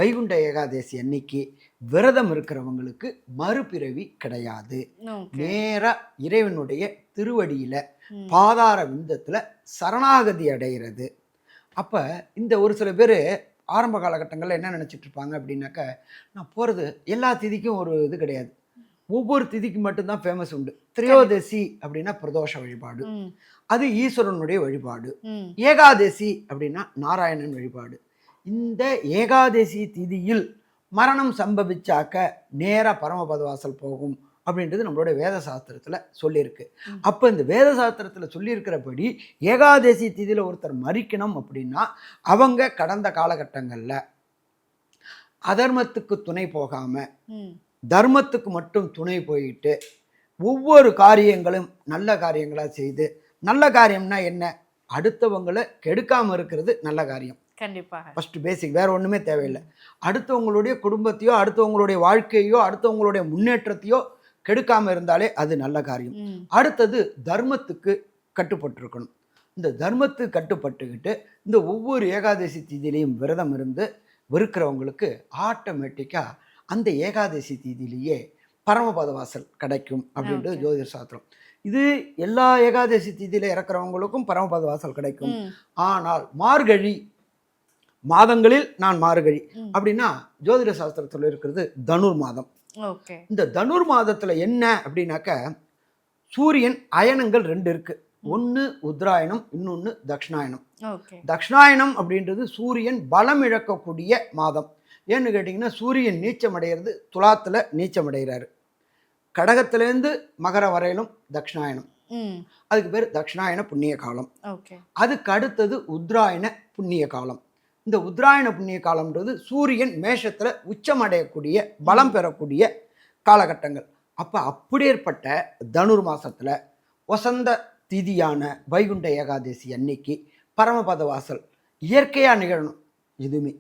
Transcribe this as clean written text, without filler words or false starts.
வைகுண்ட ஏகாதசி அன்னைக்கு விரதம் இருக்கிறவங்களுக்கு மறுபிறவி கிடையாது. நேரா இறைவனுடைய திருவடியில பாதார விந்தத்துல சரணாகதி அடைகிறது. அப்ப இந்த ஒரு சில பேர் ஆரம்ப காலகட்டங்களில் என்ன நினச்சிட்டு இருப்பாங்க அப்படின்னாக்க, நான் போகிறது எல்லா திதிக்கும் ஒரு இது கிடையாது, ஒவ்வொரு திதிக்கு மட்டும்தான் ஃபேமஸ் உண்டு. திரையோதசி அப்படின்னா பிரதோஷ வழிபாடு, அது ஈஸ்வரனுடைய வழிபாடு. ஏகாதசி அப்படின்னா நாராயணன் வழிபாடு. இந்த ஏகாதசி திதியில் மரணம் சம்பவிச்சாக்க நேராக பரமபதவாசல் போகும் அப்படின்றது நம்மளுடைய வேத சாஸ்திரத்தில் சொல்லியிருக்கு. அப்போ இந்த வேத சாஸ்திரத்தில் சொல்லியிருக்கிறபடி ஏகாதசி திதியில் ஒருத்தர் மறிக்கணும் அப்படின்னா அவங்க கடந்த காலகட்டங்களில் அதர்மத்துக்கு துணை போகாமல் தர்மத்துக்கு மட்டும் துணை போயிட்டு ஒவ்வொரு காரியங்களும் நல்ல காரியங்களாக செய்து, நல்ல காரியம்னா என்ன, அடுத்தவங்களை கெடுக்காமல் இருக்கிறது நல்ல காரியம். கண்டிப்பாக ஃபர்ஸ்ட் பேசிக், வேற ஒன்றுமே தேவையில்லை. அடுத்தவங்களுடைய குடும்பத்தையோ அடுத்தவங்களுடைய வாழ்க்கையோ அடுத்தவங்களுடைய முன்னேற்றத்தையோ கெடுக்காமல் இருந்தாலே அது நல்ல காரியம். அடுத்தது தர்மத்துக்கு கட்டுப்பட்டுருக்கணும். இந்த தர்மத்துக்கு கட்டுப்பட்டுக்கிட்டு இந்த ஒவ்வொரு ஏகாதசி தீதியிலையும் விரதம் இருந்து வெறுக்கிறவங்களுக்கு ஆட்டோமேட்டிக்காக அந்த ஏகாதசி தீதியிலேயே பரமபதவாசல் கிடைக்கும் அப்படின்றது ஜோதிட சாஸ்திரம். இது எல்லா ஏகாதசி தீதியில் இறக்குறவங்களுக்கும் பரமபதவாசல் கிடைக்கும். ஆனால் மார்கழி மாதங்களில் நான் மார்கழி அப்படின்னா ஜோதிட சாஸ்திரத்தில் இருக்கிறது தனுர் மாதம். இந்த தனுர் மாதத்துல என்ன அப்படின்னாக்க, சூரியன் அயனங்கள் 2 இருக்கு. ஒன்று உத்தராயணம், இன்னொன்று தட்சிணாயனம். தட்சிணாயனம் அப்படின்றது சூரியன் பலம் இழக்கக்கூடிய மாதம். ஏன்னு கேட்டிங்கன்னா, சூரியன் நீச்சம் அடைகிறது துலாத்துல நீச்சம் அடைகிறாரு. கடகத்திலேருந்து மகர வரையிலும் தட்சிணாயனம். அதுக்கு பேர் தட்சிணாயன புண்ணிய காலம். அதுக்கு அடுத்தது உத்தராயண புண்ணிய காலம். இந்த உத்தராயண புண்ணிய காலம்ன்றது சூரியன் மேஷத்தில் உச்சம் அடையக்கூடிய பலம் பெறக்கூடிய காலகட்டங்கள். அப்போ அப்படியேற்பட்ட தனுர் மாதத்தில் வசந்த திதியான வைகுண்ட ஏகாதசி அன்னைக்கு பரமபதவாசல் இயற்கையாக நிகழணும். எதுவுமே